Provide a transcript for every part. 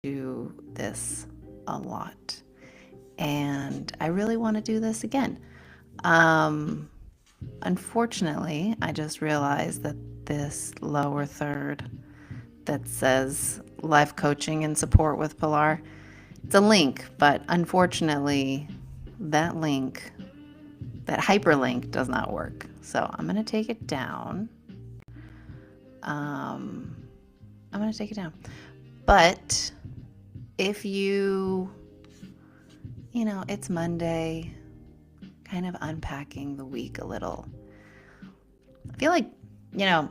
do this a lot, and I really want to do this again. Um, Unfortunately, I just realized that this lower third that says life coaching and support with Pilar, it's a link, but unfortunately, that link, that hyperlink does not work. So I'm going to take it down. Um, I'm going to take it down. But if it's Monday, kind of unpacking the week a little. I feel like, you know,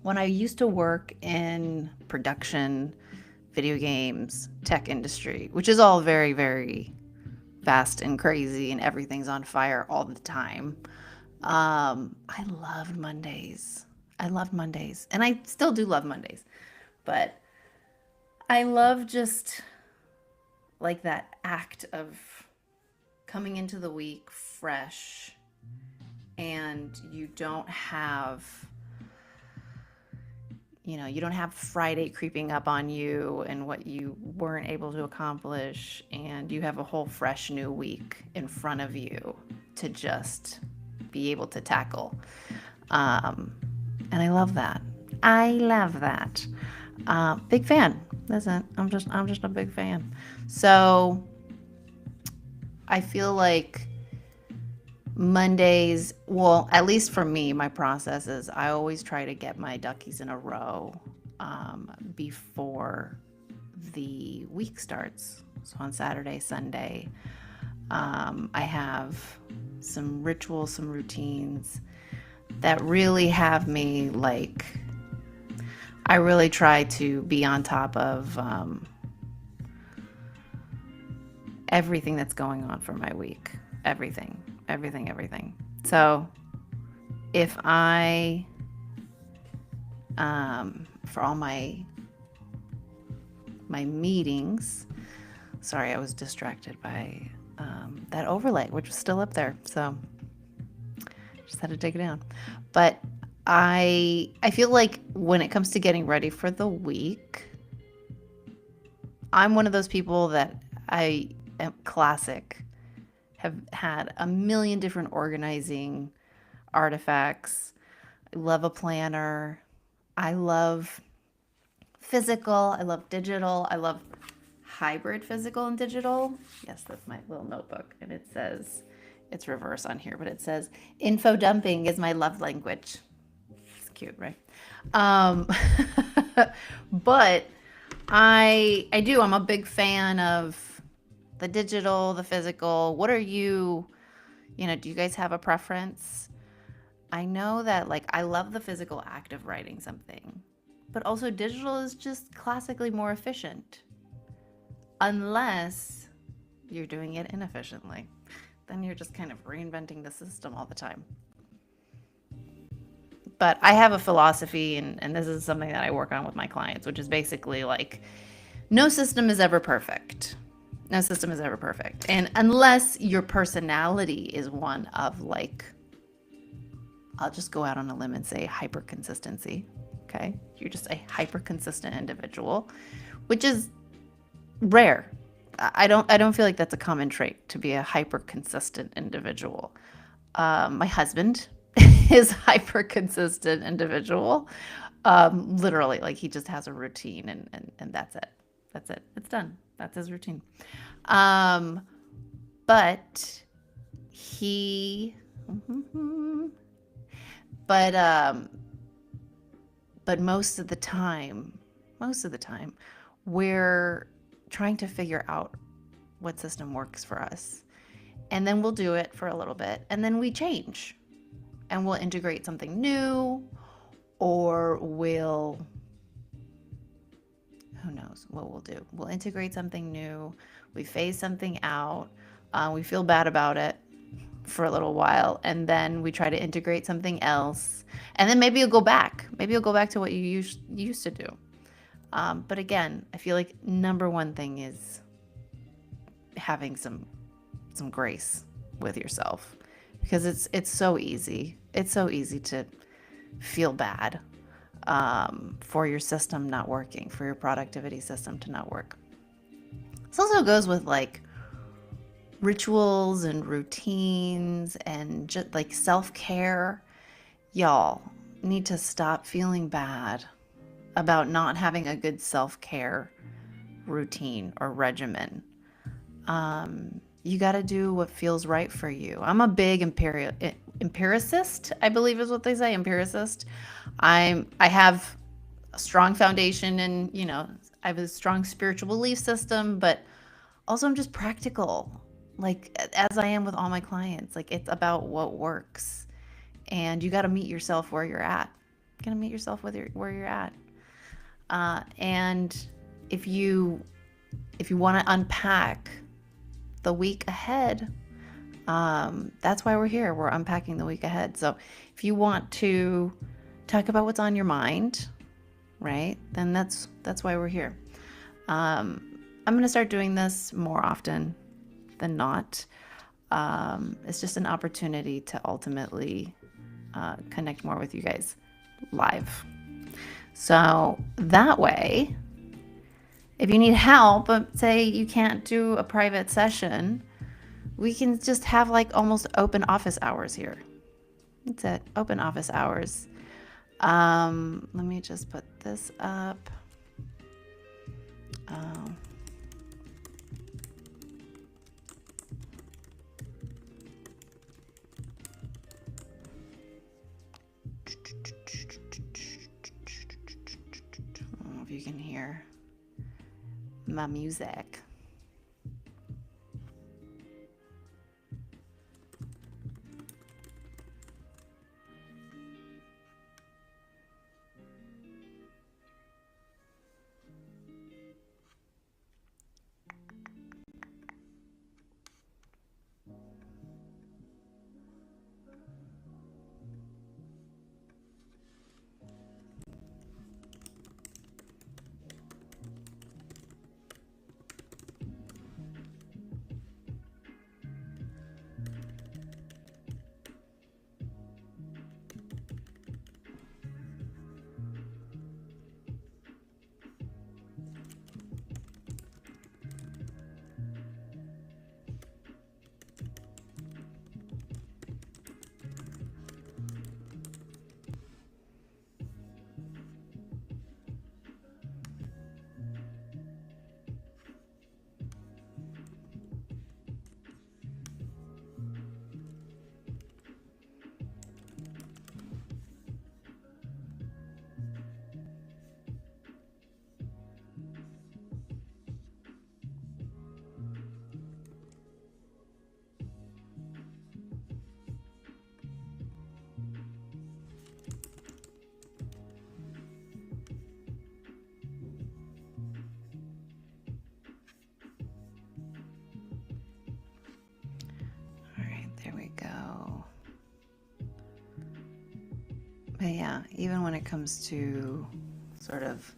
when I used to work in production, video games, tech industry, which is all very, very fast and crazy and everything's on fire all the time. I loved Mondays. I loved Mondays. And I still do love Mondays. But I love just like that act of coming into the week fresh, and you don't have Friday creeping up on you and what you weren't able to accomplish, and you have a whole fresh new week in front of you to just be able to tackle. And I love that. I love that. Big fan. Listen, I'm just a big fan. So I feel like Mondays, well, at least for me, my process is I always try to get my duckies in a row before the week starts. So on Saturday, Sunday, I have some rituals, some routines that really have me like, I really try to be on top of everything that's going on for my week. Everything. So if I, for all my meetings, sorry, I was distracted by that overlay, which was still up there. So just had to take it down. But I feel like when it comes to getting ready for the week, I'm one of those people that I am classic, have had a million different organizing artifacts. I love a planner. I love physical. I love digital. I love hybrid physical and digital. Yes, that's my little notebook. And it says, it's reverse on here, but it says, info dumping is my love language. It's cute, right? Um, but I'm a big fan of the digital, the physical. What are do you guys have a preference? I know that like I love the physical act of writing something, but also digital is just classically more efficient. Unless you're doing it inefficiently. Then you're just kind of reinventing the system all the time. But I have a philosophy, and this is something that I work on with my clients, which is basically like no system is ever perfect. No system is ever perfect. And unless your personality is one of like, I'll just go out on a limb and say hyper consistency. Okay. You're just a hyper consistent individual, which is rare. I don't feel like that's a common trait to be a hyper consistent individual. My husband is hyper consistent individual. Literally, like he just has a routine, and that's it. That's it. It's done. That's his routine. Um, but he, but but most of the time, we're trying to figure out what system works for us, and then we'll do it for a little bit, and then we change, and we'll integrate something new, or who knows what we'll do. We'll integrate something new. We phase something out. We feel bad about it for a little while, and then we try to integrate something else, and then maybe you'll go back. Maybe you'll go back to what you used to do. But again, I feel like number one thing is having some grace with yourself, because it's so easy. It's so easy to feel bad for your system not working, for your productivity system to not work. This also goes with like rituals and routines and just like self-care. Y'all need to stop feeling bad about not having a good self-care routine or regimen. You got to do what feels right for you. I'm a big empiricist, I believe is what they say, empiricist. I have a strong foundation in, I have a strong spiritual belief system, but also I'm just practical. Like as I am with all my clients, like it's about what works. And you got to meet yourself where you're at. You got to meet yourself where you're at. And if you want to unpack the week ahead, that's why we're here. We're unpacking the week ahead. So if you want to talk about what's on your mind, right, then that's why we're here. I'm going to start doing this more often than not. It's just an opportunity to ultimately connect more with you guys live. So that way, if you need help, but say you can't do a private session, we can just have like almost open office hours here. That's it, open office hours. Let me just put this up. I don't know if you can hear my music. There we go. But yeah, even when it comes to sort of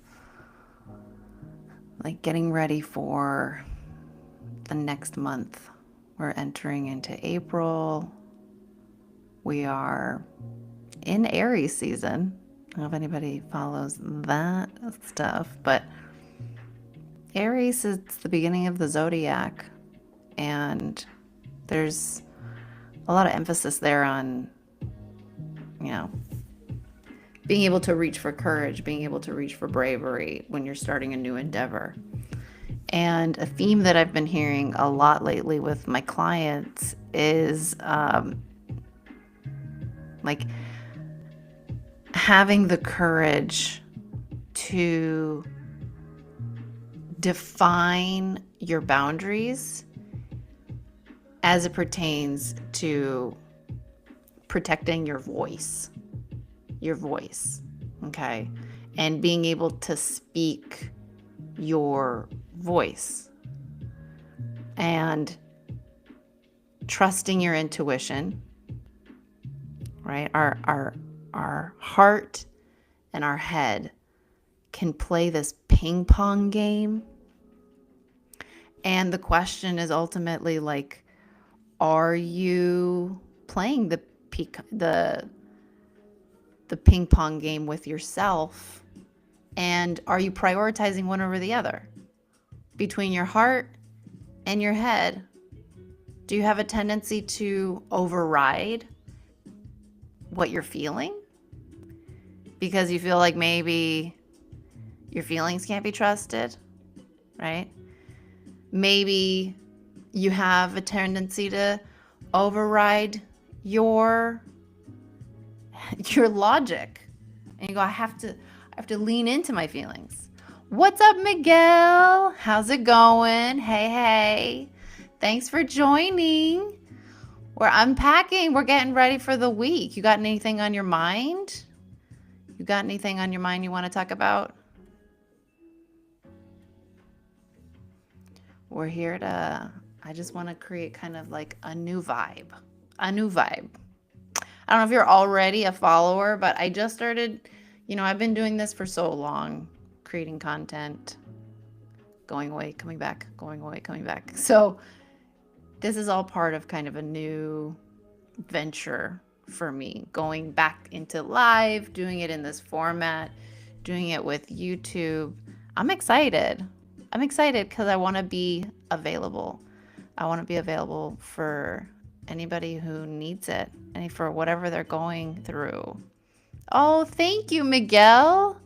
like getting ready for the next month, we're entering into April. We are in Aries season. I don't know if anybody follows that stuff, but Aries is the beginning of the zodiac, and there's a lot of emphasis there on, being able to reach for courage, being able to reach for bravery when you're starting a new endeavor. And a theme that I've been hearing a lot lately with my clients is like having the courage to define your boundaries as it pertains to protecting your voice, okay? And being able to speak your voice and trusting your intuition, right? Our heart and our head can play this ping pong game. And the question is ultimately like, are you playing the the ping pong game with yourself? And are you prioritizing one over the other? Between your heart and your head, do you have a tendency to override what you're feeling? Because you feel like maybe your feelings can't be trusted, right? Maybe you have a tendency to override your logic. And you go, I have to lean into my feelings. What's up, Miguel? How's it going? Hey. Thanks for joining. We're unpacking. We're getting ready for the week. You got anything on your mind? You got anything on your mind you want to talk about? We're here to, I just want to create kind of like a new vibe. A new vibe. I don't know if you're already a follower, but I just started, I've been doing this for so long, creating content, going away, coming back, going away, coming back. So this is all part of kind of a new venture for me, going back into live, doing it in this format, doing it with YouTube. I'm excited because I want to be available. I want to be available for anybody who needs it and for whatever they're going through. Oh, thank you, Miguel.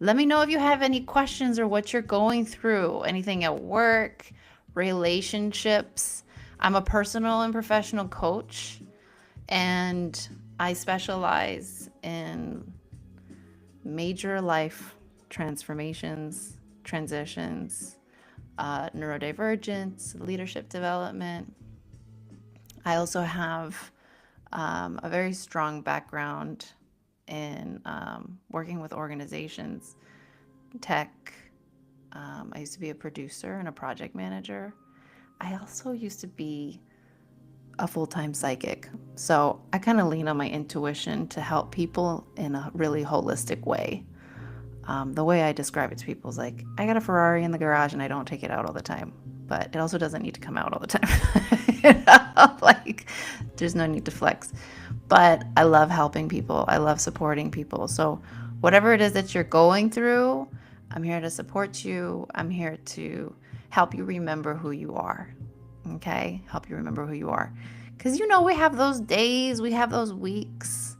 Let me know if you have any questions or what you're going through. Anything at work, relationships. I'm a personal and professional coach, and I specialize in major life transformations, transitions, neurodivergence, leadership development. I also have a very strong background in working with organizations, tech. I used to be a producer and a project manager. I also used to be a full-time psychic. So I kind of lean on my intuition to help people in a really holistic way. The way I describe it to people is like, I got a Ferrari in the garage and I don't take it out all the time, but it also doesn't need to come out all the time. Like, there's no need to flex. But I love helping people. I love supporting people. So whatever it is that you're going through, I'm here to support you. I'm here to help you remember who you are. Okay? Help you remember who you are. Because, we have those days, we have those weeks,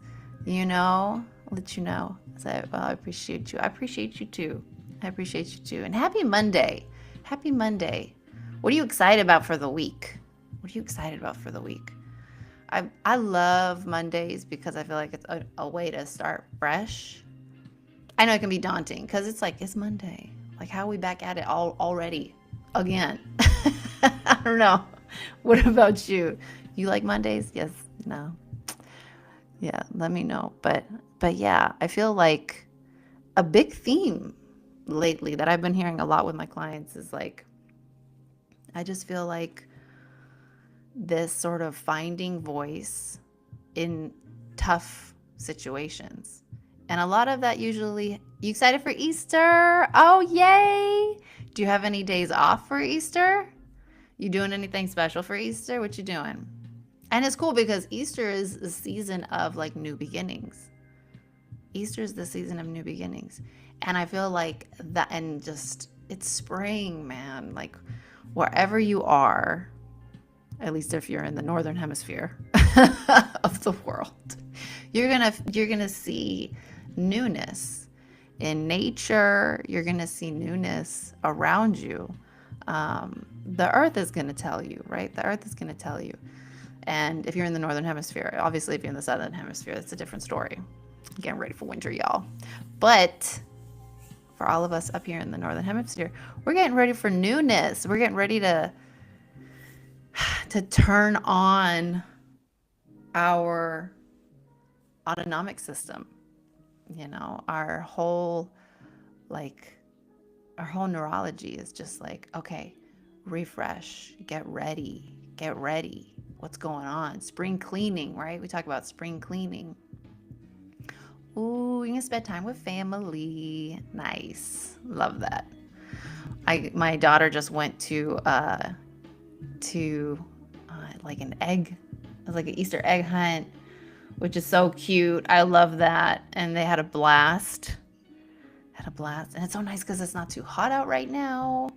I'll let you know. So, well, I appreciate you. I appreciate you too. I appreciate you too. And happy Monday. Happy Monday. What are you excited about for the week? What are you excited about for the week? I love Mondays because I feel like it's a way to start fresh. I know it can be daunting because it's like, it's Monday. Like, how are we back at it already? Again. I don't know. What about you? You like Mondays? Yes? No? Yeah, let me know. But yeah, I feel like a big theme lately that I've been hearing a lot with my clients is like, I just feel like this sort of finding voice in tough situations. And a lot of that usually, you excited for Easter? Oh, yay! Do you have any days off for Easter? You doing anything special for Easter? What you doing? And it's cool because Easter is a season of like new beginnings. Easter is the season of new beginnings. And I feel like that, and just, it's spring, man. Like, wherever you are, at least if you're in the northern hemisphere of the world, you're gonna see newness in nature. You're gonna see newness around you. The earth is gonna tell you, right? The earth is gonna tell you. And if you're in the northern hemisphere, obviously if you're in the southern hemisphere, it's a different story. Getting ready for winter, y'all. But for all of us up here in the northern hemisphere, we're getting ready for newness. We're getting ready to turn on our autonomic system. Our whole neurology is just like, okay, refresh, get ready. What's going on? Spring cleaning, right? We talk about spring cleaning. Ooh, you can spend time with family. Nice. Love that. My daughter just went to like an Easter egg hunt which is so cute. I love that. And they had a blast. Had a blast. And it's so nice because it's not too hot out right now.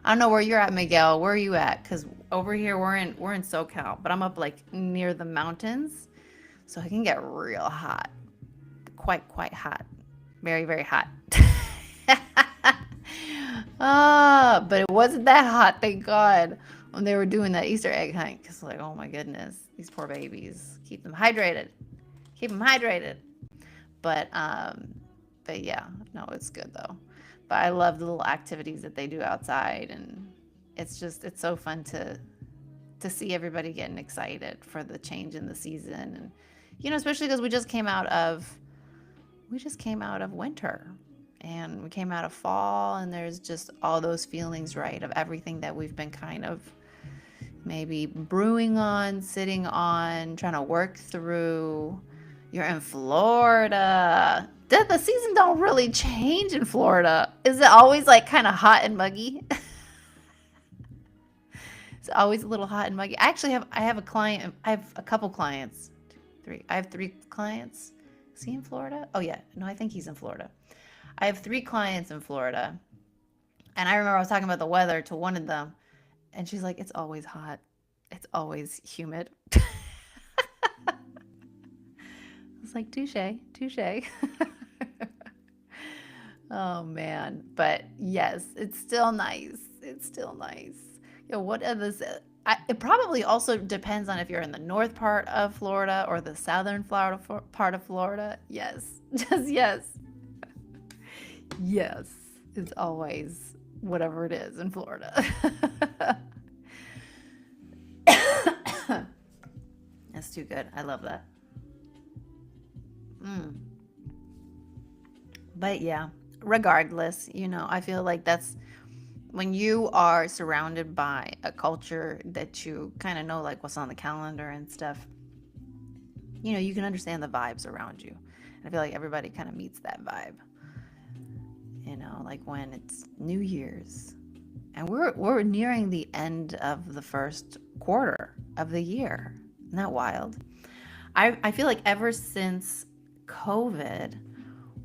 I don't know where you're at, Miguel. Where are you at? Because over here we're in SoCal, but I'm up like near the mountains, so it can get real hot. Quite hot. Very, very hot. But it wasn't that hot, thank God, when they were doing that Easter egg hunt. Because, like, oh my goodness, these poor babies. Keep them hydrated. Keep them hydrated. But, um, but yeah, no, it's good though. But I love the little activities that they do outside, and it's so fun to see everybody getting excited for the change in the season, and especially because we just came out of winter, and we came out of fall, and there's just all those feelings, right, of everything that we've been kind of maybe brewing on, sitting on, trying to work through. You're in Florida. The season don't really change in Florida. Is it always like kind of hot and muggy? It's always a little hot and muggy. I have a client. I have a couple clients. Three. I have three clients. Is he in Florida? Oh yeah. No, I think he's in Florida. I have three clients in Florida, and I remember I was talking about the weather to one of them, and she's like, "It's always hot. It's always humid." I was like, "Touche, touche." Oh man, but yes, it's still nice. It's still nice. What others? It probably also depends on if you're in the north part of Florida or the southern Florida part of Florida. Yes, just yes, yes. It's always whatever it is in Florida. That's too good. I love that. Mm. But yeah, regardless, I feel like that's when you are surrounded by a culture that you kind of know, like what's on the calendar and stuff, you can understand the vibes around you. And I feel like everybody kind of meets that vibe, like when it's New Year's and we're nearing the end of the first quarter of the year. Isn't that wild? I feel like ever since COVID,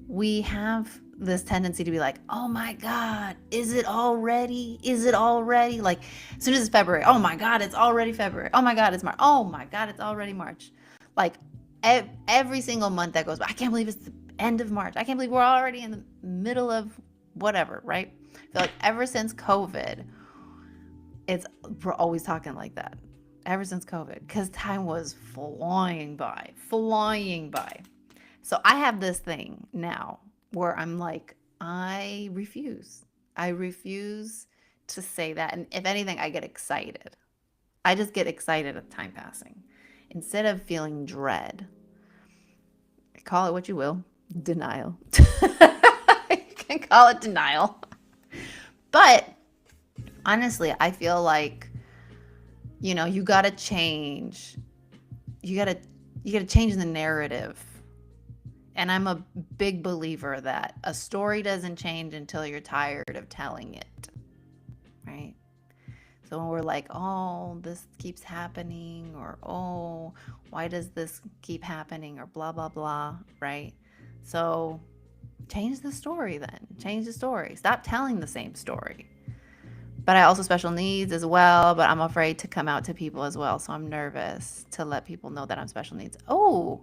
we have this tendency to be like, oh my God, is it already? Is it already? Like, as soon as it's February, oh my God, it's already February. Oh my God, it's March. Oh my God, it's already March. Like, every single month that goes by, I can't believe it's the end of March. I can't believe we're already in the middle of whatever, right? I feel like ever since COVID, we're always talking like that. Ever since COVID, because time was flying by, flying by. So I have this thing now where I'm like, I refuse. I refuse to say that. And if anything, I get excited. I just get excited at time passing. Instead of feeling dread, call it what you will, denial. You can call it denial. But honestly, I feel like, you got to change. You got to change the narrative. And I'm a big believer that a story doesn't change until you're tired of telling it, right? So when we're like, oh, this keeps happening, or oh, why does this keep happening, or blah, blah, blah, right? So change the story then. Change the story. Stop telling the same story. But I also special needs as well, but I'm afraid to come out to people as well. So I'm nervous to let people know that I'm special needs. Oh,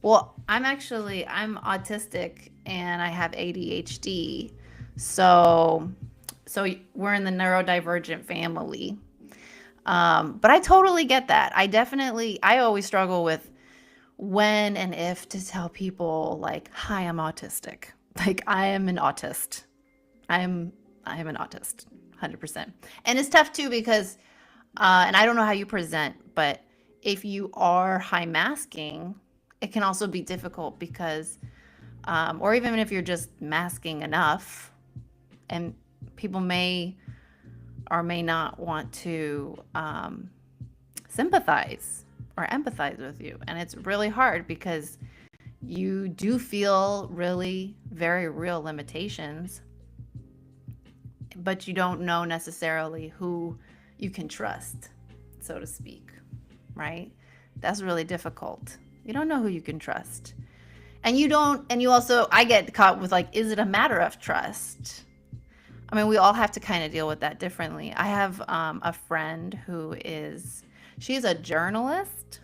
well, I'm autistic and I have ADHD. So we're in the neurodivergent family. But I totally get that. I always struggle with when and if to tell people like, hi, I'm autistic. Like I am an autist. I'm I am an autist, 100%. And it's tough too because, and I don't know how you present, but if you are high masking, it can also be difficult because, or even if you're just masking enough, and people may or may not want to sympathize or empathize with you. And it's really hard because you do feel really very real limitations, but you don't know necessarily who you can trust, so to speak, right? That's really difficult. You don't know who you can trust. And you don't, and you also, I get caught with like, is it a matter of trust? I mean, we all have to kind of deal with that differently. I have a friend she's a journalist.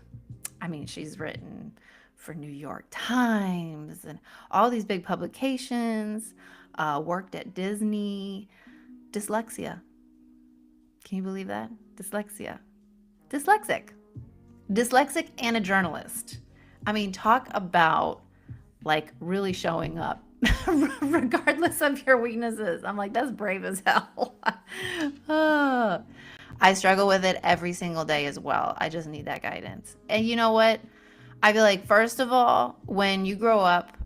I mean, she's written for New York Times and all these big publications, worked at Disney. Dyslexia. Can you believe that? Dyslexia. Dyslexic. Dyslexic and a journalist. I mean, talk about like really showing up regardless of your weaknesses. I'm like, that's brave as hell. I struggle with it every single day as well. I just need that guidance. And you know what? I feel like, first of all, when you grow up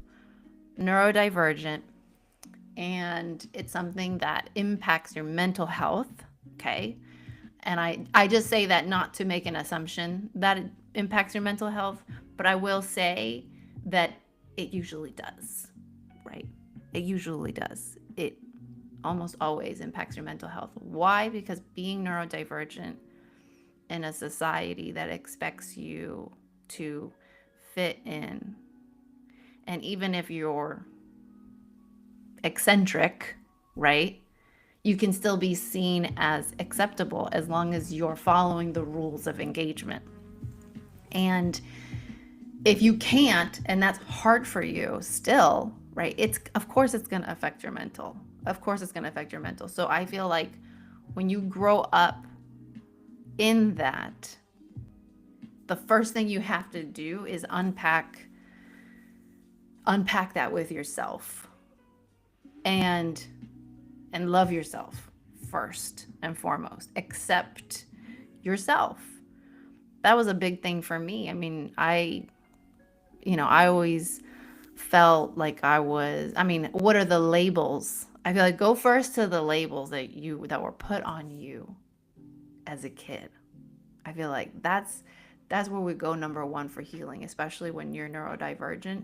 neurodivergent and it's something that impacts your mental health, okay? And I just say that not to make an assumption that it impacts your mental health, but I will say that it usually does, right? It usually does. It almost always impacts your mental health. Why? Because being neurodivergent in a society that expects you to fit in, and even if you're eccentric, right? You can still be seen as acceptable as long as you're following the rules of engagement. And if you can't, and that's hard for you still, right? Of course it's going to affect your mental. Of course it's going to affect your mental. So I feel like when you grow up in that, the first thing you have to do is unpack that with yourself and love yourself first and foremost. Accept yourself. That was a big thing for me. I mean, I always felt like what are the labels? I feel like go first to the labels that were put on you as a kid. I feel like that's where we go number one for healing, especially when you're neurodivergent.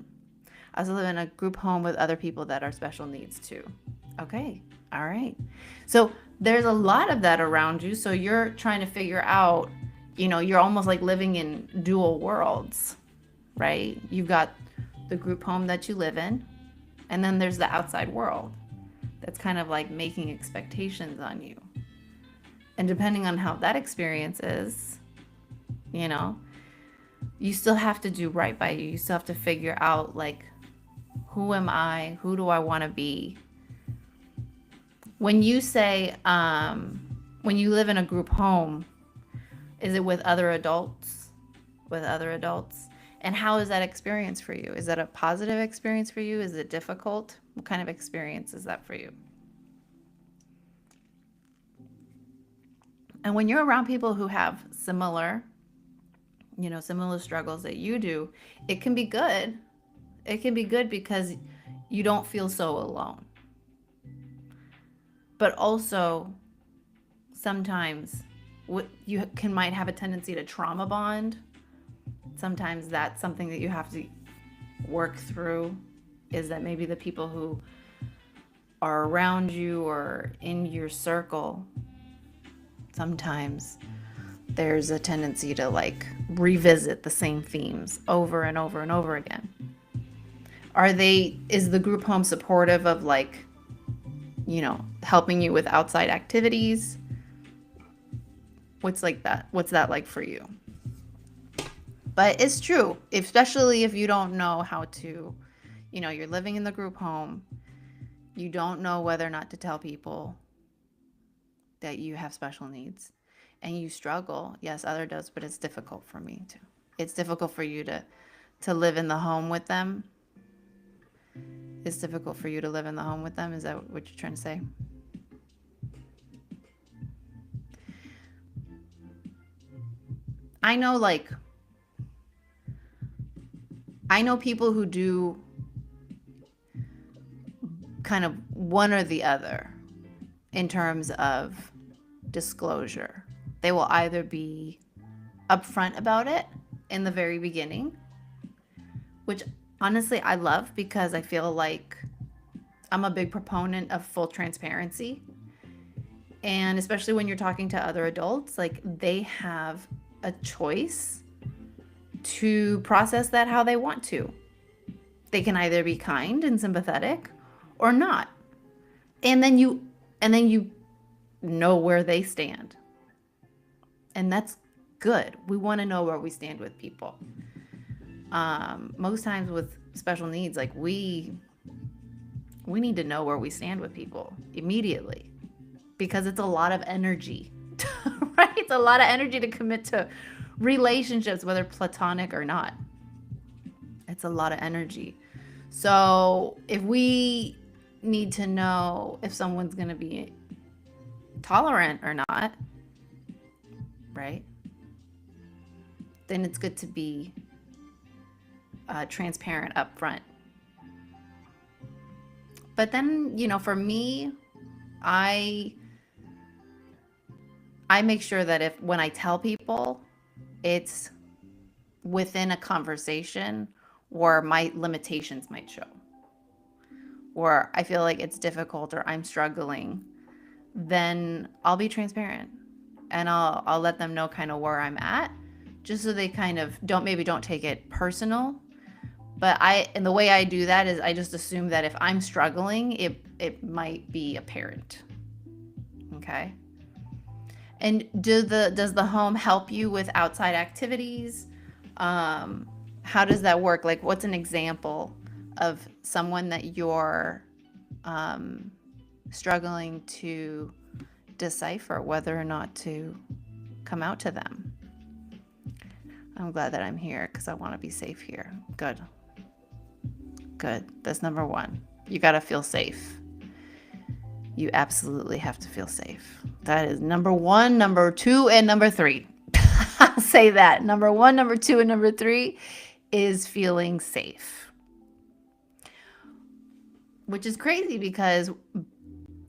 I also live in a group home with other people that are special needs too. Okay. All right. So there's a lot of that around you. So you're trying to figure out, you're almost like living in dual worlds, right? You've got the group home that you live in, and then there's the outside world that's kind of like making expectations on you. And depending on how that experience is, you still have to do right by you. You still have to figure out, like, who am I? Who do I want to be? When you say, when you live in a group home, is it with other adults? With other adults? And how is that experience for you? Is that a positive experience for you? Is it difficult? What kind of experience is that for you? And when you're around people who have similar struggles that you do, it can be good. It can be good because you don't feel so alone. But also, sometimes you might have a tendency to trauma bond. Sometimes that's something that you have to work through, is that maybe the people who are around you or in your circle, sometimes there's a tendency to like revisit the same themes over and over and over again. Is the group home supportive of like, helping you with outside activities? What's that like for you? But it's true, especially if you don't know how to, you're living in the group home, you don't know whether or not to tell people that you have special needs, and you struggle. Yes, other does, but it's difficult for me too. It's difficult for you to live in the home with them. It's difficult for you to live in the home with them. Is that what you're trying to say? I know people who do kind of one or the other in terms of disclosure. They will either be upfront about it in the very beginning, which honestly I love, because I feel like I'm a big proponent of full transparency. And especially when you're talking to other adults, like, they have a choice to process that how they want to. They can either be kind and sympathetic or not. And then you know where they stand. And that's good. We want to know where we stand with people. Most times with special needs, like we need to know where we stand with people immediately, because it's a lot of energy, right? It's a lot of energy to commit to relationships, whether platonic or not. It's a lot of energy. So if we need to know if someone's going to be tolerant or not, right? Then it's good to be transparent up front. But then, for me, I make sure that if when I tell people, it's within a conversation where my limitations might show, or I feel like it's difficult or I'm struggling, then I'll be transparent and I'll let them know kind of where I'm at, just so they kind of don't take it personal. But and the way I do that is I just assume that if I'm struggling, it might be apparent. Okay. And does the home help you with outside activities? How does that work? Like, what's an example of someone that you're struggling to decipher whether or not to come out to them? I'm glad that I'm here because I want to be safe here. Good. That's number one. You got to feel safe. You absolutely have to feel safe. That is number one, number two, and number three. I'll say that. Number one, number two, and number three is feeling safe. Which is crazy because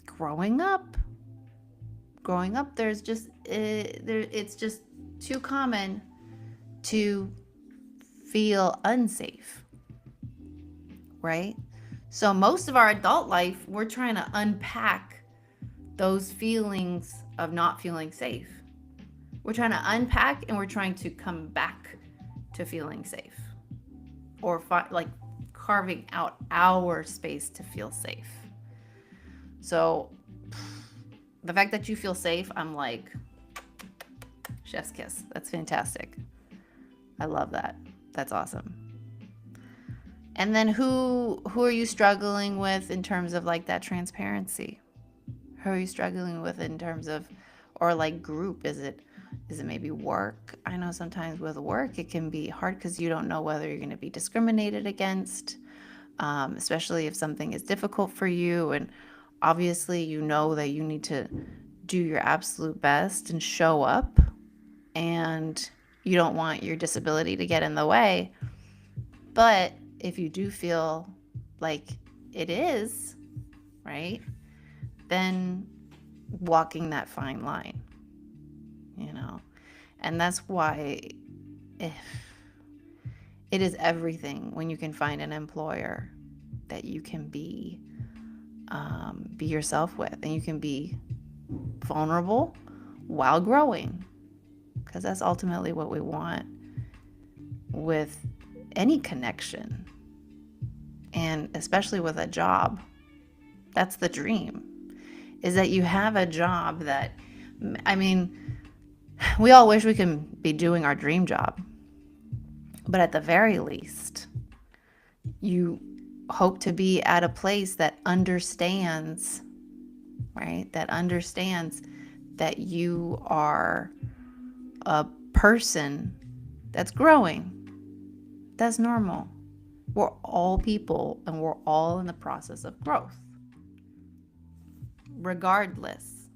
growing up, it's just too common to feel unsafe, right? So most of our adult life, we're trying to unpack those feelings of not feeling safe. We're trying to unpack and we're trying to come back to feeling safe, or like carving out our space to feel safe. So the fact that you feel safe, I'm like, chef's kiss. That's fantastic. I love that. That's awesome. And then who are you struggling with in terms of like that transparency? Who are you struggling with in terms of, or like group? Is it maybe work? I know sometimes with work it can be hard because you don't know whether you're going to be discriminated against, especially if something is difficult for you. And obviously you know that you need to do your absolute best and show up, and you don't want your disability to get in the way. But if you do feel like it is, right, then walking that fine line, and that's why it is everything when you can find an employer that you can be yourself with, and you can be vulnerable while growing, because that's ultimately what we want with any connection, and especially with a job. That's the dream, is that you have a job that, I mean, we all wish we can be doing our dream job, but at the very least, you hope to be at a place that understands, right? That understands that you are a person that's growing. That's normal. We're all people and we're all in the process of growth. Regardless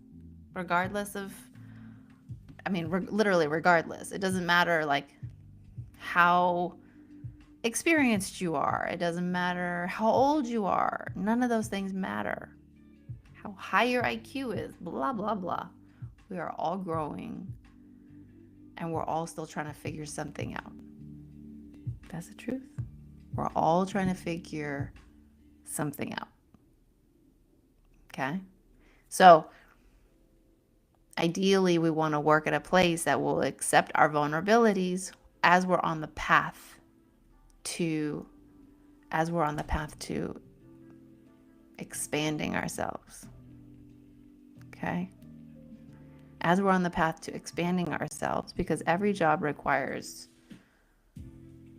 of, literally regardless. It doesn't matter like how experienced you are. It doesn't matter how old you are. None of those things matter. How high your IQ is, blah, blah, blah. We are all growing and we're all still trying to figure something out. That's the truth. We're all trying to figure something out. Okay? So ideally, we want to work at a place that will accept our vulnerabilities as we're on the path to expanding ourselves. Okay? As we're on the path to expanding ourselves, because every job requires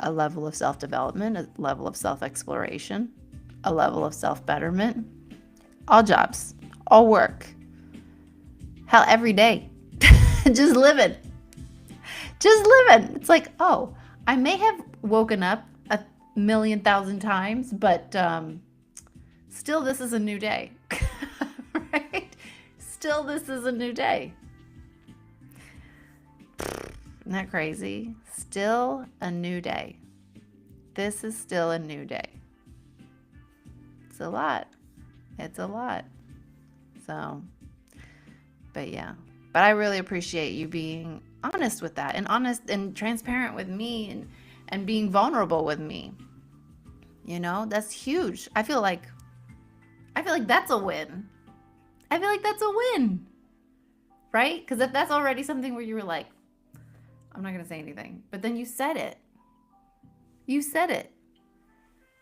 a level of self-development, a level of self-exploration, a level of self-betterment. All jobs, all work. Hell, every day. Just living. Just living. It's like, oh, I may have woken up 1,000,000 times, but still this is a new day. Right? Still this is a new day. Isn't that crazy? Still a new day. This is still a new day. It's a lot. It's a lot. So, but yeah. But I really appreciate you being honest with that, and honest and transparent with me, and being vulnerable with me. You know, that's huge. I feel like that's a win. I feel like that's a win. Right? Because if that's already something where you were like, I'm not going to say anything. But then you said it. You said it.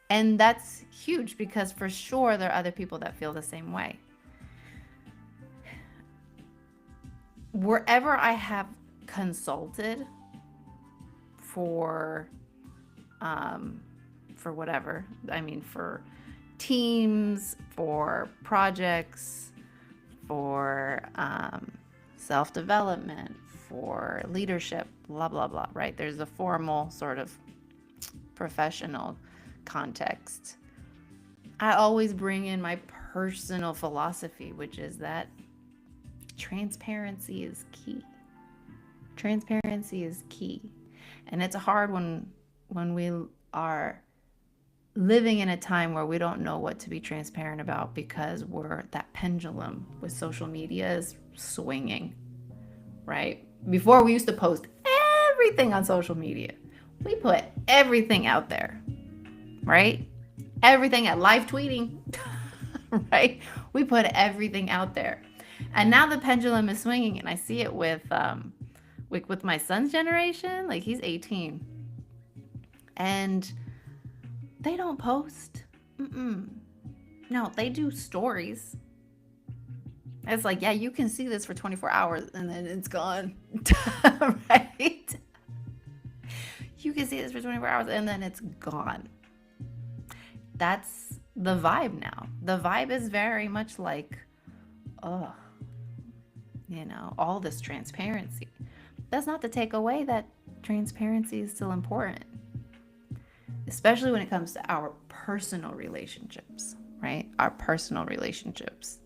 And that's huge, because for sure there are other people that feel the same way. Wherever I have consulted for whatever, I mean, for teams, for projects, for self-development, for leadership, blah, blah, blah, right? There's a formal sort of professional context. I always bring in my personal philosophy, which is that transparency is key. Transparency is key. And it's hard when we are living in a time where we don't know what to be transparent about, because that pendulum with social media is swinging, right? Before, we used to post everything on social media. We put everything out there, right? Everything at live tweeting, right? We put everything out there. And now the pendulum is swinging, and I see it with my son's generation. Like, he's 18. And they don't post. No, they do stories. It's like, yeah, you can see this for 24 hours and then it's gone. Right? You can see this for 24 hours and then it's gone. That's the vibe now. The vibe is very much like, oh, all this transparency. That's not to take away that transparency is still important, especially when it comes to our personal relationships, right? Our personal relationships.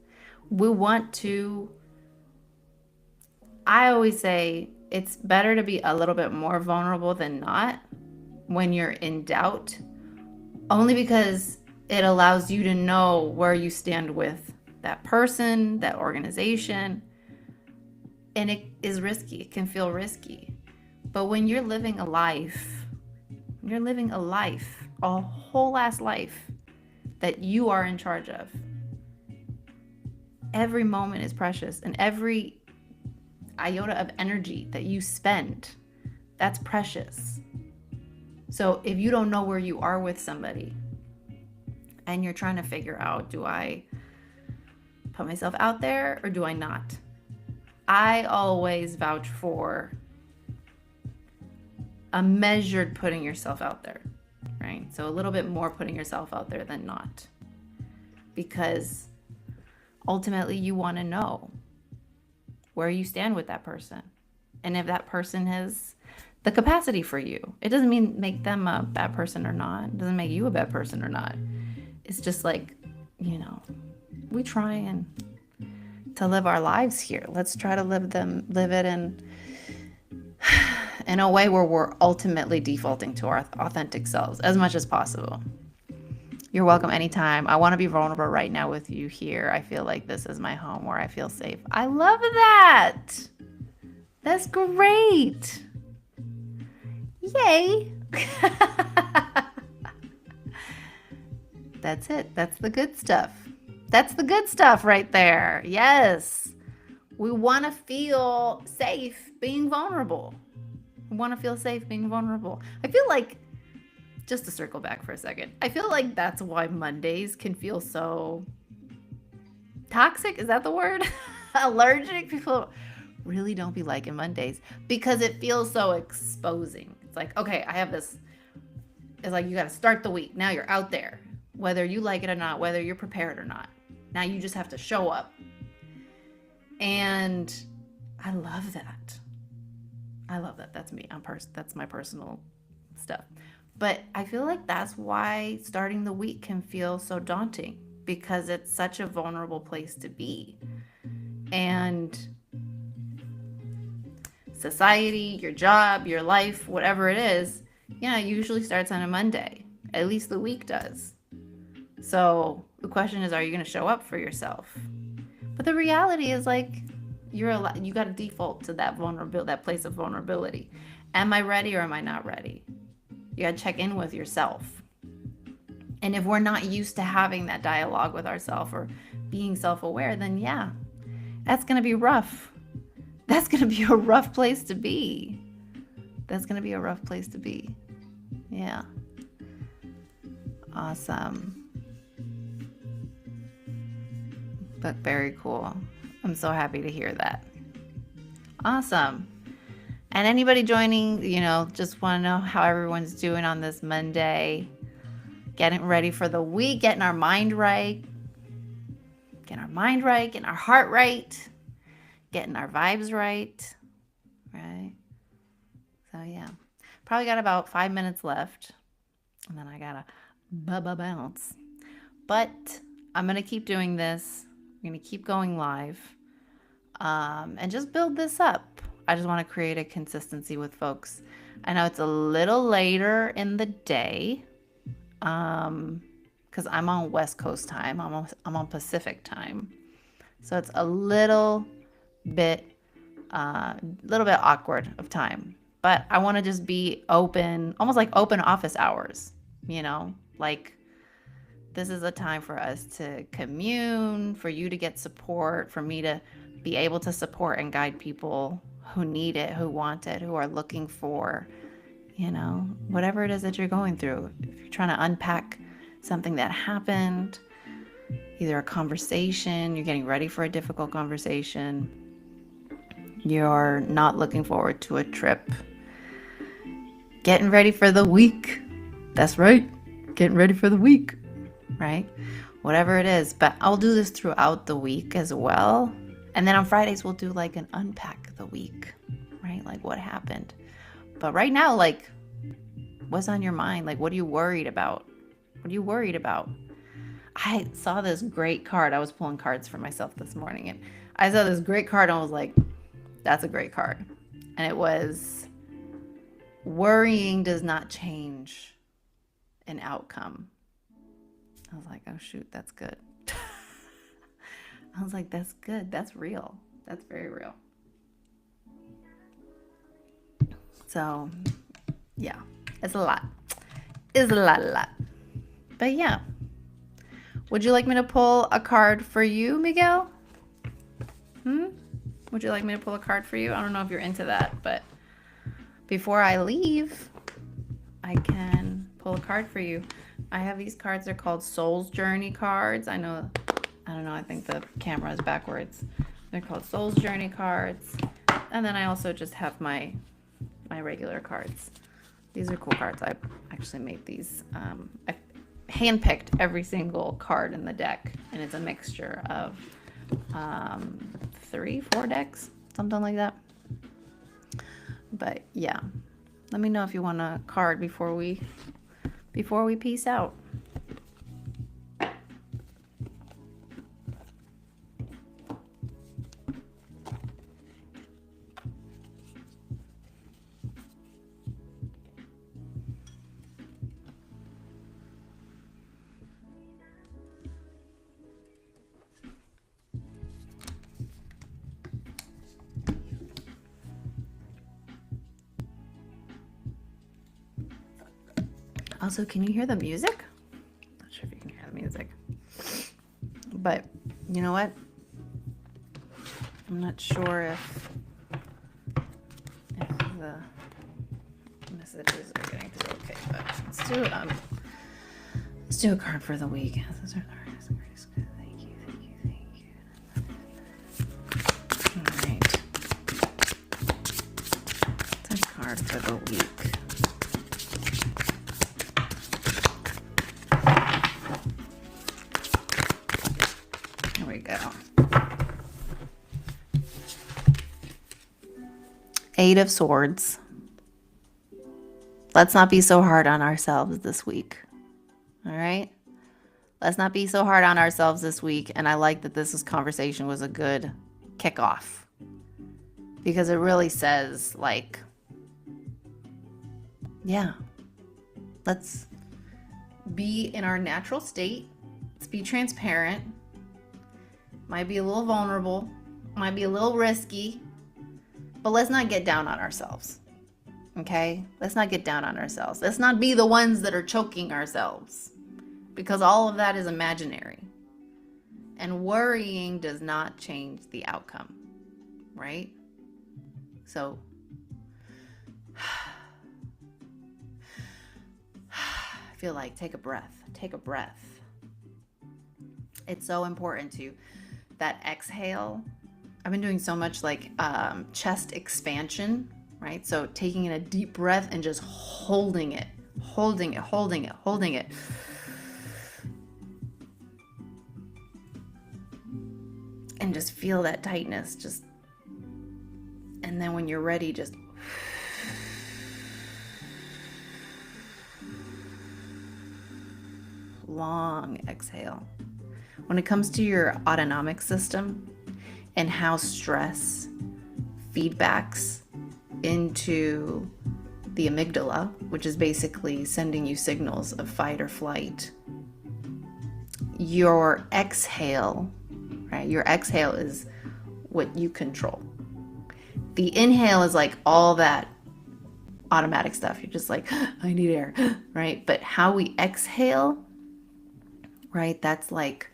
I always say it's better to be a little bit more vulnerable than not when you're in doubt, only because it allows you to know where you stand with that person, that organization. And it is risky. It can feel risky. But when you're living a life, a whole ass life that you are in charge of, every moment is precious, and every iota of energy that you spend, that's precious. So if you don't know where you are with somebody and you're trying to figure out, do I put myself out there or do I not? I always vouch for a measured putting yourself out there, right? So a little bit more putting yourself out there than not, because ultimately you want to know where you stand with that person, and if that person has the capacity for you. It doesn't mean make them a bad person or not. It doesn't make you a bad person or not. It's just like, we try and to live our lives here. Let's try to live it in a way where we're ultimately defaulting to our authentic selves as much as possible. You're welcome anytime. I want to be vulnerable right now with you here. I feel like this is my home where I feel safe. I love that. That's great. Yay. That's it. That's the good stuff. That's the good stuff right there. Yes. We want to feel safe being vulnerable. I want to feel safe being vulnerable. I feel like, just to circle back for a second, I feel like that's why Mondays can feel so toxic. Is that the word? Allergic. People really don't be liking Mondays because it feels so exposing. It's like, okay, I have this. It's like you got to start the week. Now you're out there, whether you like it or not, whether you're prepared or not. Now you just have to show up. And I love that. I love that. That's me. That's my personal stuff. But I feel like that's why starting the week can feel so daunting because it's such a vulnerable place to be. And society, your job, your life, whatever it is, it usually starts on a Monday. At least the week does. So the question is, are you going to show up for yourself? But the reality is, like, you got to default to that place of vulnerability. Am I ready or am I not ready? You got to check in with yourself. And if we're not used to having that dialogue with ourselves or being self-aware, then yeah, that's going to be rough. That's going to be a rough place to be. That's going to be a rough place to be. Yeah. Awesome. But very cool. I'm so happy to hear that. Awesome. And anybody joining, just want to know how everyone's doing on this Monday. Getting ready for the week, getting our mind right. Getting our heart right. Getting our vibes right. Right? So yeah. Probably got about 5 minutes left. And then I gotta bounce. But I'm going to keep doing this. I'm going to keep going live. And just build this up. I just want to create a consistency with folks. I know it's a little later in the day because I'm on West Coast time. I'm on Pacific time. So it's a little bit awkward of time. But I want to just be open, almost like open office hours, like this is a time for us to commune, for you to get support, for me to be able to support and guide people who need it, who want it, who are looking for, whatever it is that you're going through. If you're trying to unpack something that happened, either a conversation, you're getting ready for a difficult conversation, you're not looking forward to a trip, getting ready for the week. That's right. Getting ready for the week, right? Whatever it is. But I'll do this throughout the week as well. And then on Fridays, we'll do like an unpack the week, right? Like what happened. But right now, like, what's on your mind? Like, what are you worried about? What are you worried about? I saw this great card. I was pulling cards for myself this morning. And I saw this great card and I was like, that's a great card. And it was, worrying does not change an outcome. I was like, oh shoot, that's good. I was like, that's good. That's real. That's very real. So, yeah, it's a lot. It's a lot. But yeah. Would you like me to pull a card for you, Miguel? Would you like me to pull a card for you? I don't know if you're into that, but before I leave, I can pull a card for you. I have these cards. They're called Soul's Journey cards. I don't know. I think the camera is backwards. They're called Soul's Journey cards. And then I also just have my regular cards. These are cool cards. I actually made these. I handpicked every single card in the deck, and it's a mixture of 3-4 decks, something like that. But yeah, let me know if you want a card before we peace out. Also, can you hear the music? Not sure if you can hear the music. But you know what? I'm not sure if the messages are getting through okay, but let's do a card for the week. Those are cards. Thank you. All right. It's a card for the week. Here we go. Eight of Swords. Let's not be so hard on ourselves this week. All right? Let's not be so hard on ourselves this week. And I like that this conversation was a good kickoff. Because it really says, like, yeah, let's be in our natural state. Let's be transparent. Might be a little vulnerable. Might be a little risky. But let's not get down on ourselves. Okay? Let's not get down on ourselves. Let's not be the ones that are choking ourselves. Because all of that is imaginary. And worrying does not change the outcome. Right? So, I feel like take a breath. Take a breath. It's so important to that exhale. I've been doing so much like chest expansion, right? So taking in a deep breath and just holding it. And just feel that tightness. And then when you're ready, just long exhale. When it comes to your autonomic system and how stress feedbacks into the amygdala, which is basically sending you signals of fight or flight, your exhale, right? Your exhale is what you control. The inhale is like all that automatic stuff. You're just like, I need air, right? But how we exhale, right? That's like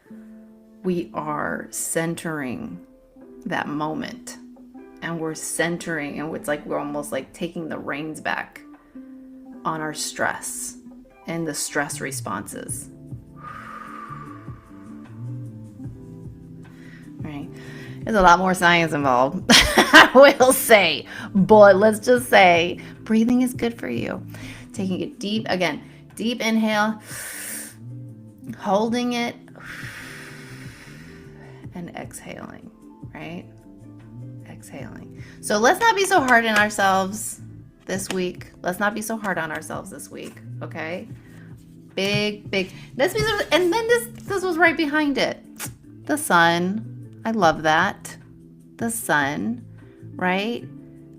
we are centering that moment, and we're centering, and it's like we're almost like taking the reins back on our stress and the stress responses. Right? There's a lot more science involved, I will say, but let's just say breathing is good for you. Taking it deep, again, deep inhale, holding it, and exhaling, right? Exhaling. So let's not be so hard on ourselves this week. Let's not be so hard on ourselves this week, okay? Big. And then this was right behind it. The sun. I love that. The sun, right?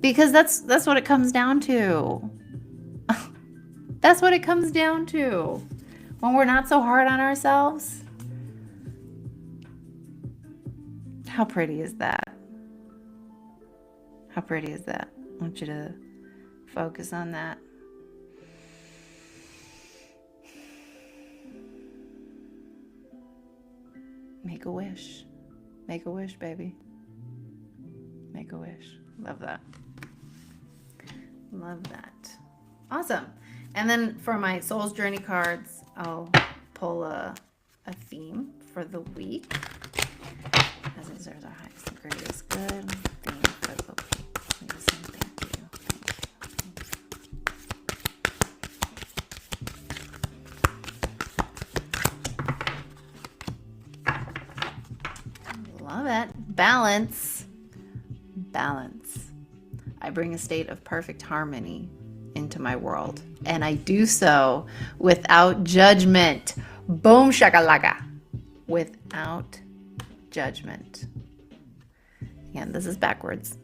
Because that's what it comes down to. That's what it comes down to. When we're not so hard on ourselves. How pretty is that? How pretty is that? I want you to focus on that. Make a wish. Make a wish, baby. Make a wish. Love that. Love that. Awesome. And then for my Soul's Journey cards, I'll pull a theme for the week. As is our highest and greatest good. Theme for the week. Please and thank you. Love it. Balance. I bring a state of perfect harmony into my world, and I do so without judgment. Boom shakalaka. Without judgment. Again, this is backwards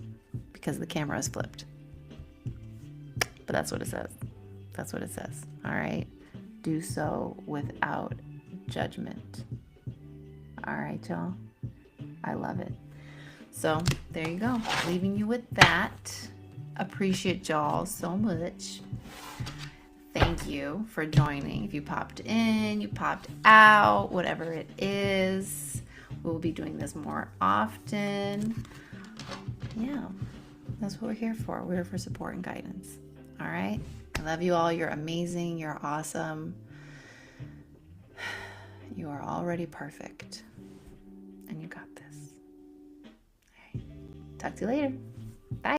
because the camera is flipped. But that's what it says. That's what it says. All right. Do so without judgment. All right, y'all. I love it. So there you go. Leaving you with that. Appreciate y'all so much. Thank you for joining. If you popped in, you popped out, whatever it is, we'll be doing this more often. Yeah, that's what we're here for. We're here for support and guidance. All right. I love you all. You're amazing. You're awesome. You are already perfect. And you got this. All right. Talk to you later. Bye.